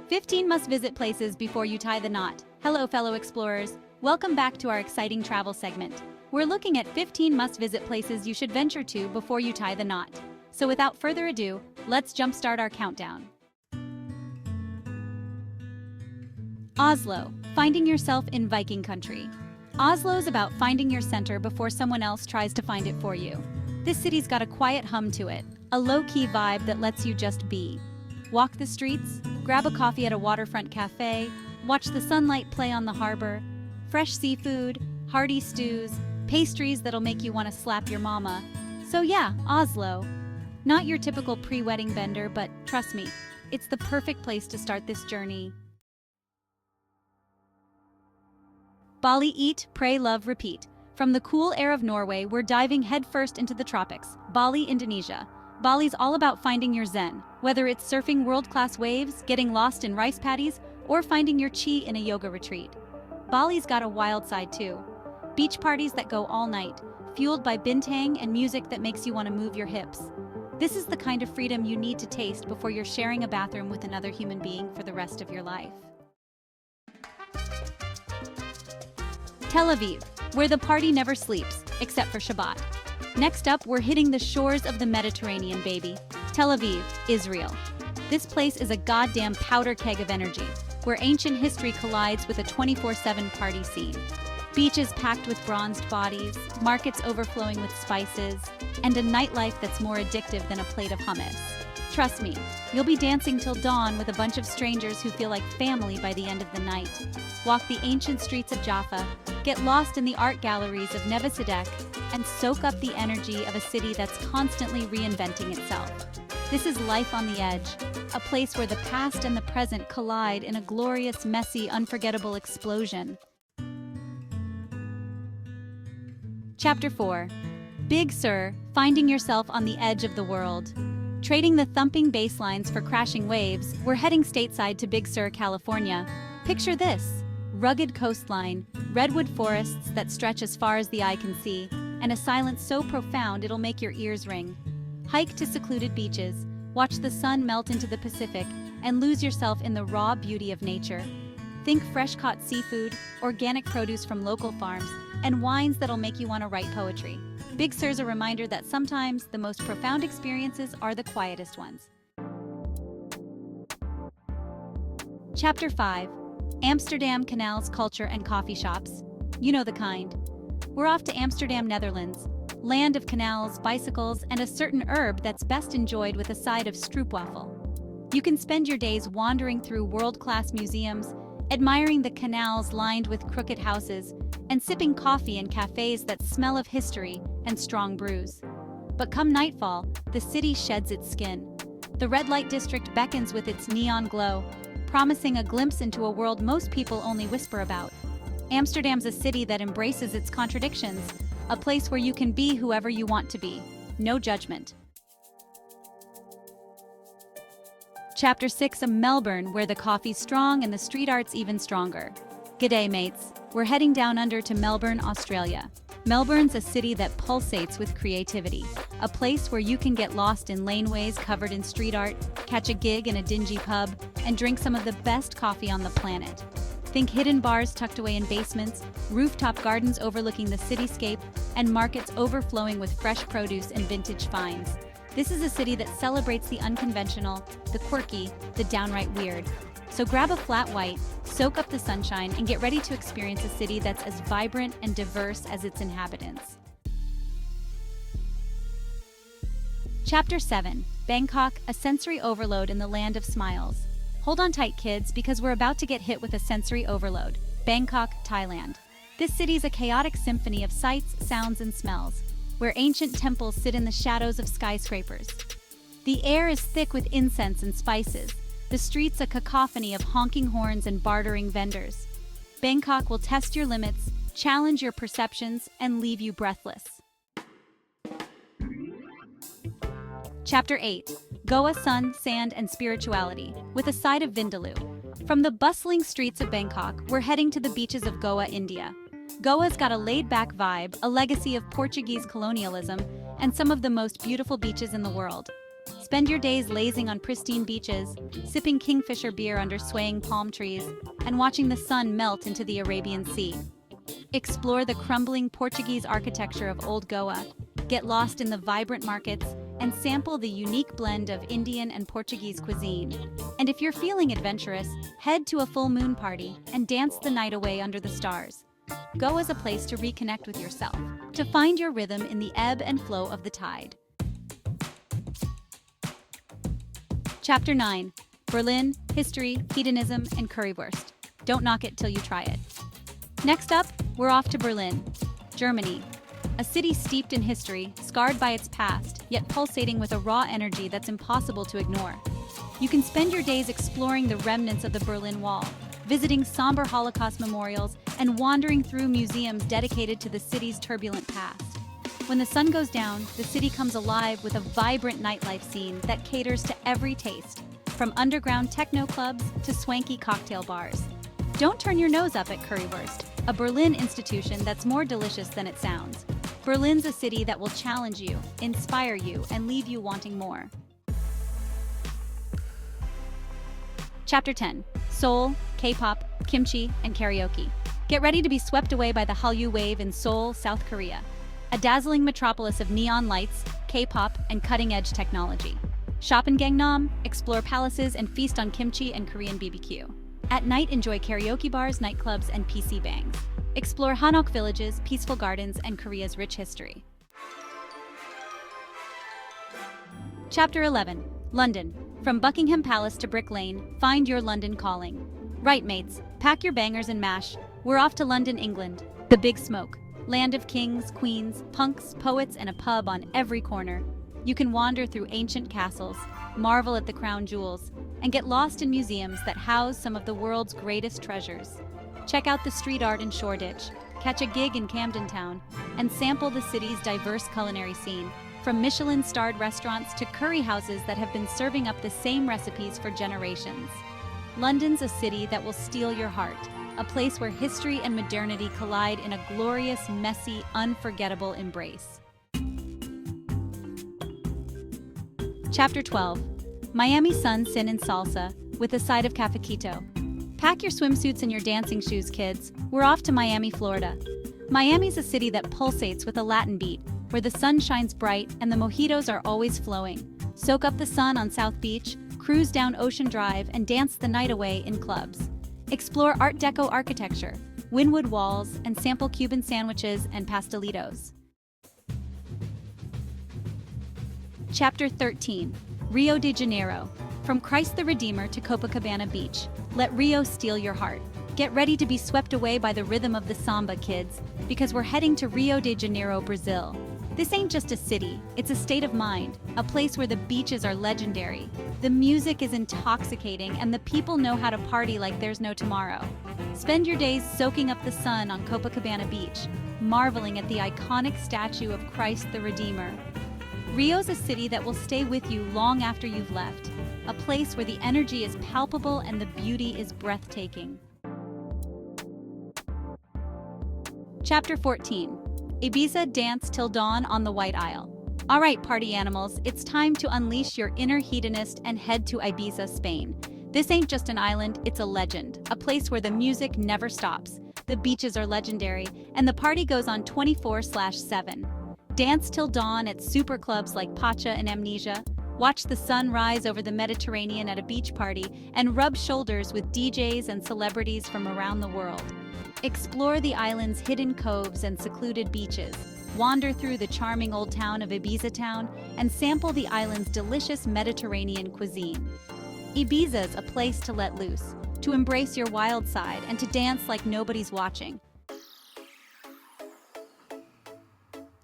15 must-visit places before you tie the knot. Hello, fellow explorers. Welcome back to our exciting travel segment. We're looking at 15 must-visit places you should venture to before you tie the knot. So without further ado, let's jumpstart our countdown. Oslo, finding yourself in Viking country. Oslo's about finding your center before someone else tries to find it for you. This city's got a quiet hum to it, a low-key vibe that lets you just be. Walk the streets, grab a coffee at a waterfront cafe, watch the sunlight play on the harbor, fresh seafood, hearty stews, pastries that'll make you want to slap your mama. So yeah, Oslo. Not your typical pre-wedding bender, but trust me, it's the perfect place to start this journey. Bali, eat, pray, love, repeat. From the cool air of Norway, we're diving headfirst into the tropics. Bali, Indonesia. Bali's all about finding your zen, whether it's surfing world-class waves, getting lost in rice paddies, or finding your chi in a yoga retreat. Bali's got a wild side too. Beach parties that go all night, fueled by bintang and music that makes you want to move your hips. This is the kind of freedom you need to taste before you're sharing a bathroom with another human being for the rest of your life. Tel Aviv, where the party never sleeps, except for Shabbat. Next up, we're hitting the shores of the Mediterranean, baby. Tel Aviv, Israel. This place is a goddamn powder keg of energy, where ancient history collides with a 24/7 party scene. Beaches packed with bronzed bodies, markets overflowing with spices, and a nightlife that's more addictive than a plate of hummus. Trust me, you'll be dancing till dawn with a bunch of strangers who feel like family by the end of the night. Walk the ancient streets of Jaffa, get lost in the art galleries of Neve Sedek, and soak up the energy of a city that's constantly reinventing itself. This is life on the edge, a place where the past and the present collide in a glorious, messy, unforgettable explosion. Chapter 4. Big Sur, finding yourself on the edge of the world. Trading the thumping bass lines for crashing waves, we're heading stateside to Big Sur, California. Picture this: rugged coastline, redwood forests that stretch as far as the eye can see, and a silence so profound it'll make your ears ring. Hike to secluded beaches, watch the sun melt into the Pacific, and lose yourself in the raw beauty of nature. Think fresh-caught seafood, organic produce from local farms, and wines that'll make you want to write poetry. Big Sur's a reminder that sometimes the most profound experiences are the quietest ones. Chapter 5. Amsterdam, Canals, culture, and coffee shops. You know the kind. We're off to Amsterdam, Netherlands, land of canals, bicycles, and a certain herb that's best enjoyed with a side of stroopwafel. You can spend your days wandering through world-class museums, admiring the canals lined with crooked houses, and sipping coffee in cafes that smell of history and strong brews. But come nightfall, the city sheds its skin. The red light district beckons with its neon glow, promising a glimpse into a world most people only whisper about. Amsterdam's a city that embraces its contradictions, a place where you can be whoever you want to be. No judgment. Chapter 6 of Melbourne, where the coffee's strong and the street art's even stronger. G'day, mates. We're heading down under to Melbourne, Australia. Melbourne's a city that pulsates with creativity, a place where you can get lost in laneways covered in street art, catch a gig in a dingy pub, and drink some of the best coffee on the planet. Think hidden bars tucked away in basements, rooftop gardens overlooking the cityscape, and markets overflowing with fresh produce and vintage finds. This is a city that celebrates the unconventional, the quirky, the downright weird. So grab a flat white, soak up the sunshine, and get ready to experience a city that's as vibrant and diverse as its inhabitants. Chapter 7. Bangkok, a sensory overload in the land of smiles. Hold on tight, kids, because we're about to get hit with a sensory overload. Bangkok, Thailand. This city's a chaotic symphony of sights, sounds, and smells, where ancient temples sit in the shadows of skyscrapers. The air is thick with incense and spices, the streets a cacophony of honking horns and bartering vendors. Bangkok will test your limits, challenge your perceptions, and leave you breathless. Chapter 8. Goa, sun, sand, and spirituality, with a side of Vindaloo. From the bustling streets of Bangkok, we're heading to the beaches of Goa, India. Goa's got a laid-back vibe, a legacy of Portuguese colonialism, and some of the most beautiful beaches in the world. Spend your days lazing on pristine beaches, sipping kingfisher beer under swaying palm trees, and watching the sun melt into the Arabian Sea. Explore the crumbling Portuguese architecture of Old Goa, get lost in the vibrant markets, and sample the unique blend of Indian and Portuguese cuisine. And if you're feeling adventurous, head to a full moon party and dance the night away under the stars. Go as a place to reconnect with yourself, to find your rhythm in the ebb and flow of the tide. Chapter 9. Berlin, History, Hedonism, and Currywurst. Don't knock it till you try it. Next up, we're off to Berlin, Germany. A city steeped in history, scarred by its past, yet pulsating with a raw energy that's impossible to ignore. You can spend your days exploring the remnants of the Berlin Wall, visiting somber Holocaust memorials, and wandering through museums dedicated to the city's turbulent past. When the sun goes down, the city comes alive with a vibrant nightlife scene that caters to every taste, from underground techno clubs to swanky cocktail bars. Don't turn your nose up at Currywurst, a Berlin institution that's more delicious than it sounds. Berlin's a city that will challenge you, inspire you, and leave you wanting more. Chapter 10. Seoul, K-pop, kimchi, and karaoke. Get ready to be swept away by the Hallyu wave in Seoul, South Korea. A dazzling metropolis of neon lights, K-pop, and cutting-edge technology. Shop in Gangnam, explore palaces, and feast on kimchi and Korean BBQ. At night, enjoy karaoke bars, nightclubs, and PC bangs. Explore Hanok villages, peaceful gardens, and Korea's rich history. Chapter 11. London. From Buckingham Palace to Brick Lane, find your London calling. Right, mates, pack your bangers and mash. We're off to London, England. The Big Smoke. Land of kings, queens, punks, poets, and a pub on every corner. You can wander through ancient castles, marvel at the crown jewels, and get lost in museums that house some of the world's greatest treasures. Check out the street art in Shoreditch, catch a gig in Camden Town, and sample the city's diverse culinary scene, from Michelin-starred restaurants to curry houses that have been serving up the same recipes for generations. London's a city that will steal your heart, a place where history and modernity collide in a glorious, messy, unforgettable embrace. Chapter 12. Miami Sun Sin and Salsa, with a side of Cafecito. Pack your swimsuits and your dancing shoes, kids. We're off to Miami, Florida. Miami's a city that pulsates with a Latin beat, where the sun shines bright and the mojitos are always flowing. Soak up the sun on South Beach, cruise down Ocean Drive, and dance the night away in clubs. Explore Art Deco architecture, Wynwood walls, and sample Cuban sandwiches and pastelitos. Chapter 13. Rio de Janeiro. From Christ the Redeemer to Copacabana Beach, let Rio steal your heart. Get ready to be swept away by the rhythm of the samba, kids, because we're heading to Rio de Janeiro, Brazil. This ain't just a city, it's a state of mind, a place where the beaches are legendary. The music is intoxicating, and the people know how to party like there's no tomorrow. Spend your days soaking up the sun on Copacabana Beach, marveling at the iconic statue of Christ the Redeemer. Rio's a city that will stay with you long after you've left, a place where the energy is palpable and the beauty is breathtaking. Chapter 14. Ibiza dance till dawn on the White Isle. All right, party animals, it's time to unleash your inner hedonist and head to Ibiza, Spain. This ain't just an island, it's a legend, a place where the music never stops, the beaches are legendary, and the party goes on 24/7. Dance till dawn at super clubs like Pacha and Amnesia, watch the sun rise over the Mediterranean at a beach party, and rub shoulders with DJs and celebrities from around the world. Explore the island's hidden coves and secluded beaches, wander through the charming old town of Ibiza Town, and sample the island's delicious Mediterranean cuisine. Ibiza's a place to let loose, to embrace your wild side, and to dance like nobody's watching.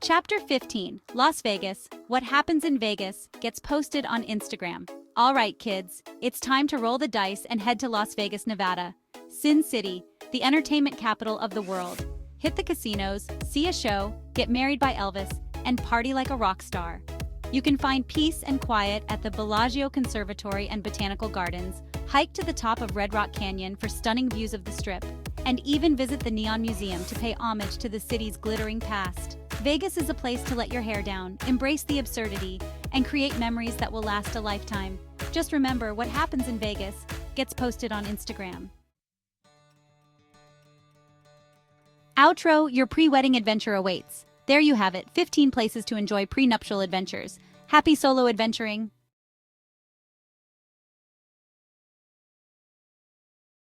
Chapter 15. Las Vegas. What happens in Vegas gets posted on Instagram. All right, kids, it's time to roll the dice and head to Las Vegas, Nevada. Sin City, the entertainment capital of the world. Hit the casinos, see a show, get married by Elvis, and party like a rock star. You can find peace and quiet at the Bellagio Conservatory and Botanical Gardens, hike to the top of Red Rock Canyon for stunning views of the Strip, and even visit the Neon Museum to pay homage to the city's glittering past. Vegas is a place to let your hair down, embrace the absurdity, and create memories that will last a lifetime. Just remember, what happens in Vegas gets posted on Instagram. Outro, your pre-wedding adventure awaits. There you have it, 15 places to enjoy prenuptial adventures. Happy solo adventuring!